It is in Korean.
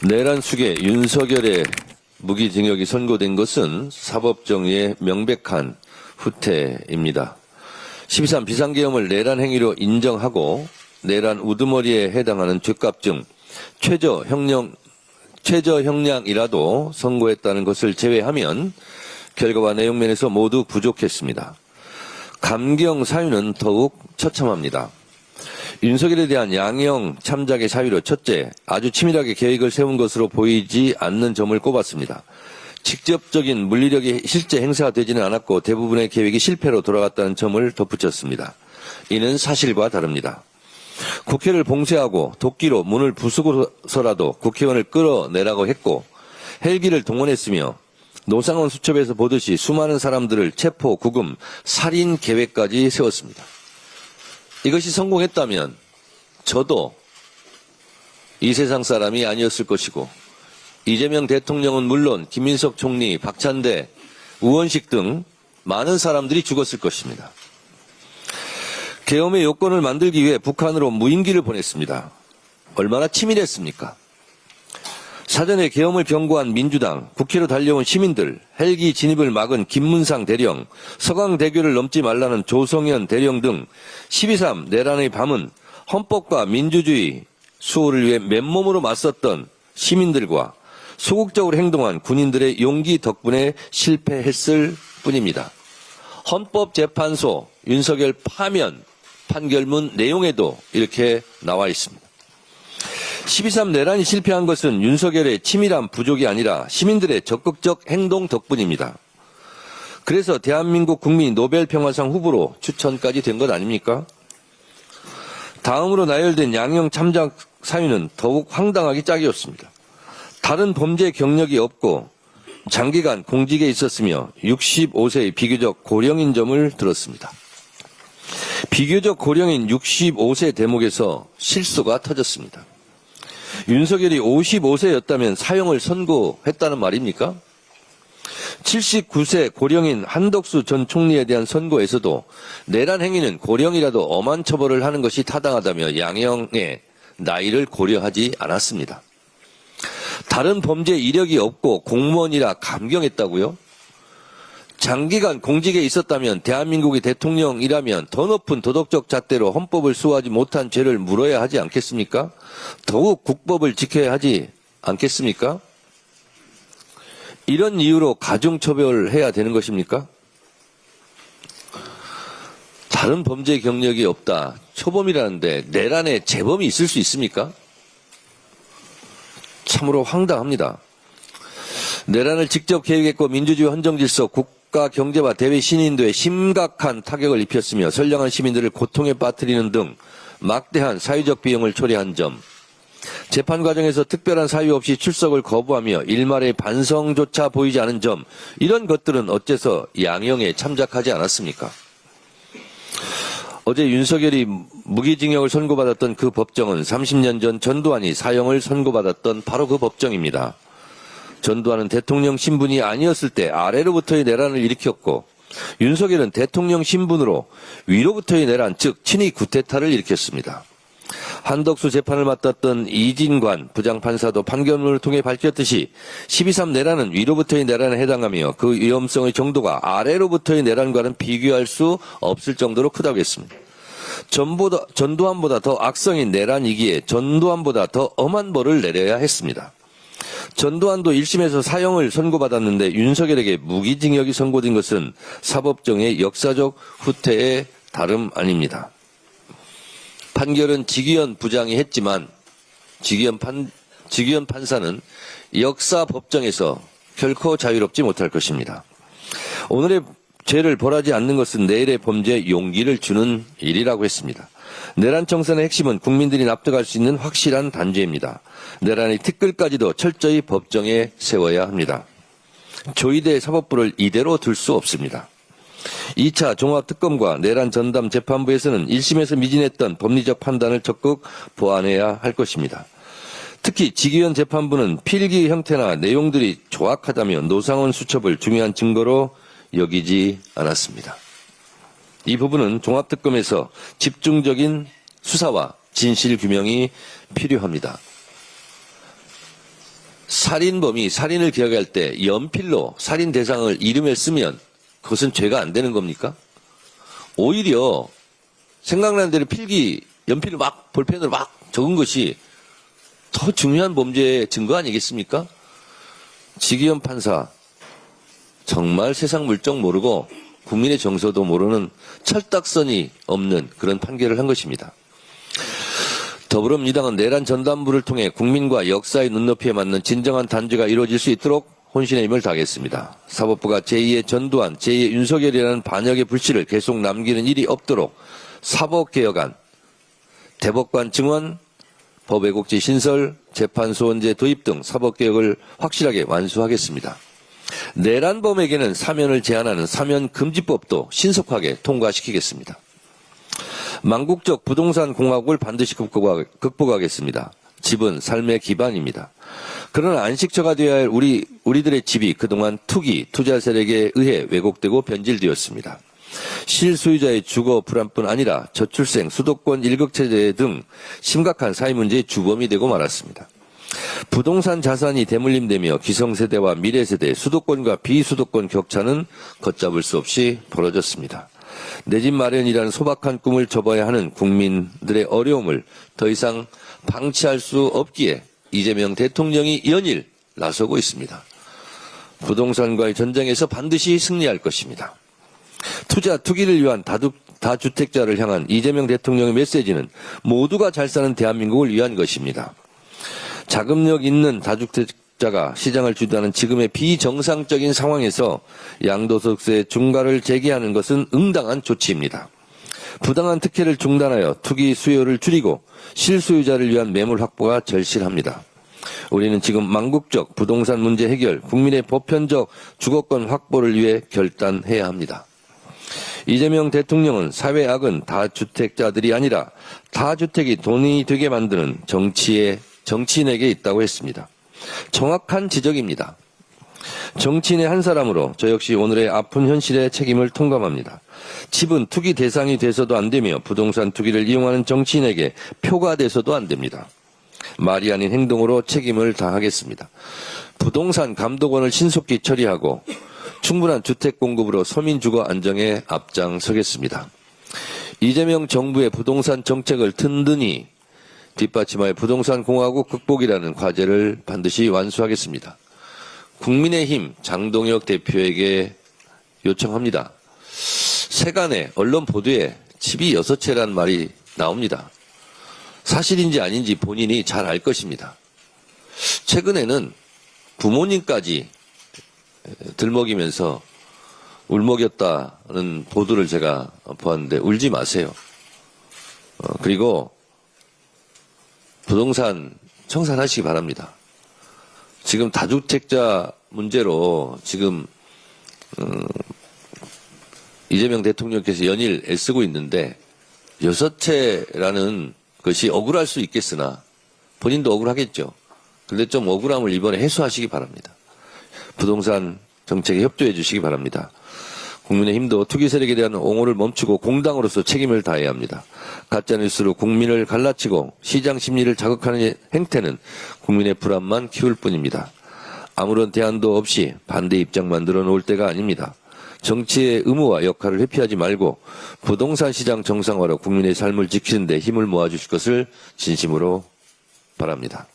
내란 수계 윤석열의 무기징역이 선고된 것은 사법정의의 명백한 후퇴입니다. 12.3 비상계엄을 내란 행위로 인정하고 내란 우두머리에 해당하는 죄값 중 최저 형량이라도 선고했다는 것을 제외하면 결과와 내용 면에서 모두 부족했습니다. 감경 사유는 더욱 처참합니다. 윤석열에 대한 양형 참작의 사유로 첫째, 아주 치밀하게 계획을 세운 것으로 보이지 않는 점을 꼽았습니다. 직접적인 물리력이 실제 행사되지는 않았고 대부분의 계획이 실패로 돌아갔다는 점을 덧붙였습니다. 이는 사실과 다릅니다. 국회를 봉쇄하고 도끼로 문을 부수고서라도 국회의원을 끌어내라고 했고 헬기를 동원했으며 노상원 수첩에서 보듯이 수많은 사람들을 체포, 구금, 살인 계획까지 세웠습니다. 이것이 성공했다면 저도 이 세상 사람이 아니었을 것이고 이재명 대통령은 물론 김민석 총리, 박찬대, 우원식 등 많은 사람들이 죽었을 것입니다. 계엄의 요건을 만들기 위해 북한으로 무인기를 보냈습니다. 얼마나 치밀했습니까? 사전에 계엄을 경고한 민주당, 국회로 달려온 시민들, 헬기 진입을 막은 김문상 대령, 서강대교를 넘지 말라는 조성현 대령 등 12.3 내란의 밤은 헌법과 민주주의 수호를 위해 맨몸으로 맞섰던 시민들과 소극적으로 행동한 군인들의 용기 덕분에 실패했을 뿐입니다. 헌법재판소 윤석열 파면 판결문 내용에도 이렇게 나와 있습니다. 12.3 내란이 실패한 것은 윤석열의 치밀한 부족이 아니라 시민들의 적극적 행동 덕분입니다. 그래서 대한민국 국민 노벨평화상 후보로 추천까지 된 것 아닙니까? 다음으로 나열된 양형 참작 사유는 더욱 황당하기 짝이었습니다. 다른 범죄 경력이 없고 장기간 공직에 있었으며 65세의 비교적 고령인 점을 들었습니다. 비교적 고령인 65세 대목에서 실수가 터졌습니다. 윤석열이 55세였다면 사형을 선고했다는 말입니까? 79세 고령인 한덕수 전 총리에 대한 선고에서도 내란 행위는 고령이라도 엄한 처벌을 하는 것이 타당하다며 양형의 나이를 고려하지 않았습니다. 다른 범죄 이력이 없고 공무원이라 감경했다고요? 장기간 공직에 있었다면 대한민국의 대통령이라면 더 높은 도덕적 잣대로 헌법을 수호하지 못한 죄를 물어야 하지 않겠습니까? 더욱 국법을 지켜야 하지 않겠습니까? 이런 이유로 가중처벌해야 되는 것입니까? 다른 범죄 경력이 없다. 초범이라는데 내란에 재범이 있을 수 있습니까? 참으로 황당합니다. 내란을 직접 계획했고 민주주의 헌정질서, 국가 경제와 대외 신인도에 심각한 타격을 입혔으며 선량한 시민들을 고통에 빠뜨리는 등 막대한 사회적 비용을 초래한 점, 재판 과정에서 특별한 사유 없이 출석을 거부하며 일말의 반성조차 보이지 않은 점, 이런 것들은 어째서 양형에 참작하지 않았습니까? 어제 윤석열이 무기징역을 선고받았던 그 법정은 30년 전 전두환이 사형을 선고받았던 바로 그 법정입니다. 전두환은 대통령 신분이 아니었을 때 아래로부터의 내란을 일으켰고 윤석열은 대통령 신분으로 위로부터의 내란, 즉 친위 쿠데타를 일으켰습니다. 한덕수 재판을 맡았던 이진관 부장판사도 판결문을 통해 밝혔듯이 12.3 내란은 위로부터의 내란에 해당하며 그 위험성의 정도가 아래로부터의 내란과는 비교할 수 없을 정도로 크다고 했습니다. 전두환보다 더 악성인 내란이기에 전두환보다 더 엄한 벌을 내려야 했습니다. 전두환도 1심에서 사형을 선고받았는데 윤석열에게 무기징역이 선고된 것은 사법정의 역사적 후퇴에 다름 아닙니다. 판결은 지기현 부장이 했지만 지기현 판사는 역사 법정에서 결코 자유롭지 못할 것입니다. 오늘의 죄를 벌하지 않는 것은 내일의 범죄에 용기를 주는 일이라고 했습니다. 내란 청산의 핵심은 국민들이 납득할 수 있는 확실한 단죄입니다. 내란의 티끌까지도 철저히 법정에 세워야 합니다. 조이대 사법부를 이대로 둘 수 없습니다. 2차 종합특검과 내란 전담 재판부에서는 1심에서 미진했던 법리적 판단을 적극 보완해야 할 것입니다. 특히 지기현 재판부는 필기 형태나 내용들이 조악하다며 노상원 수첩을 중요한 증거로 여기지 않았습니다. 이 부분은 종합특검에서 집중적인 수사와 진실규명이 필요합니다. 살인범이 살인을 기억할 때 연필로 살인 대상을 이름에 쓰면 그것은 죄가 안 되는 겁니까? 오히려 생각나는 대로 필기 연필로 막 볼펜으로 막 적은 것이 더 중요한 범죄의 증거 아니겠습니까? 지기현 판사 정말 세상 물정 모르고 국민의 정서도 모르는 철딱선이 없는 그런 판결을 한 것입니다. 더불어민주당은 내란 전단부를 통해 국민과 역사의 눈높이에 맞는 진정한 단죄가 이루어질 수 있도록 혼신의 힘을 다하겠습니다. 사법부가 제2의 전두환, 제2의 윤석열이라는 반역의 불씨를 계속 남기는 일이 없도록 사법개혁안, 대법관 증원, 법외국지 신설, 재판소원제 도입 등 사법개혁을 확실하게 완수하겠습니다. 내란범에게는 사면을 제한하는 사면금지법도 신속하게 통과시키겠습니다. 망국적 부동산 공화국을 반드시 극복하겠습니다. 집은 삶의 기반입니다. 그러나 안식처가 되어야 할 우리들의 집이 그동안 투기, 투자 세력에 의해 왜곡되고 변질되었습니다. 실소유자의 주거 불안뿐 아니라 저출생, 수도권 일극체제 등 심각한 사회 문제의 주범이 되고 말았습니다. 부동산 자산이 대물림되며 기성세대와 미래세대, 수도권과 비수도권 격차는 걷잡을 수 없이 벌어졌습니다. 내 집 마련이라는 소박한 꿈을 접어야 하는 국민들의 어려움을 더 이상 방치할 수 없기에 이재명 대통령이 연일 나서고 있습니다. 부동산과의 전쟁에서 반드시 승리할 것입니다. 투기를 위한 다주택자를 향한 이재명 대통령의 메시지는 모두가 잘 사는 대한민국을 위한 것입니다. 자금력 있는 다주택자가 시장을 주도하는 지금의 비정상적인 상황에서 양도소득세 중과를 제기하는 것은 응당한 조치입니다. 부당한 특혜를 중단하여 투기 수요를 줄이고 실소유자를 위한 매물 확보가 절실합니다. 우리는 지금 망국적 부동산 문제 해결, 국민의 보편적 주거권 확보를 위해 결단해야 합니다. 이재명 대통령은 사회 악은 다주택자들이 아니라 다주택이 돈이 되게 만드는 정치인에게 있다고 했습니다. 정확한 지적입니다. 정치인의 한 사람으로 저 역시 오늘의 아픈 현실의 책임을 통감합니다. 집은 투기 대상이 돼서도 안 되며 부동산 투기를 이용하는 정치인에게 표가 돼서도 안 됩니다. 말이 아닌 행동으로 책임을 다하겠습니다. 부동산 감독원을 신속히 처리하고 충분한 주택 공급으로 서민 주거 안정에 앞장서겠습니다. 이재명 정부의 부동산 정책을 든든히 뒷받침하여 부동산 공화국 극복이라는 과제를 반드시 완수하겠습니다. 국민의힘 장동혁 대표에게 요청합니다. 세간의 언론 보도에 집이 6채란 말이 나옵니다. 사실인지 아닌지 본인이 잘 알 것입니다. 최근에는 부모님까지 들먹이면서 울먹였다는 보도를 제가 보았는데 울지 마세요. 그리고 부동산 청산하시기 바랍니다. 지금 다주택자 문제로 지금 이재명 대통령께서 연일 애쓰고 있는데 6채라는 것이 억울할 수 있겠으나 본인도 억울하겠죠. 그런데 좀 억울함을 이번에 해소하시기 바랍니다. 부동산 정책에 협조해 주시기 바랍니다. 국민의힘도 투기 세력에 대한 옹호를 멈추고 공당으로서 책임을 다해야 합니다. 가짜뉴스로 국민을 갈라치고 시장 심리를 자극하는 행태는 국민의 불안만 키울 뿐입니다. 아무런 대안도 없이 반대 입장만 늘어놓을 때가 아닙니다. 정치의 의무와 역할을 회피하지 말고 부동산 시장 정상화로 국민의 삶을 지키는 데 힘을 모아주실 것을 진심으로 바랍니다.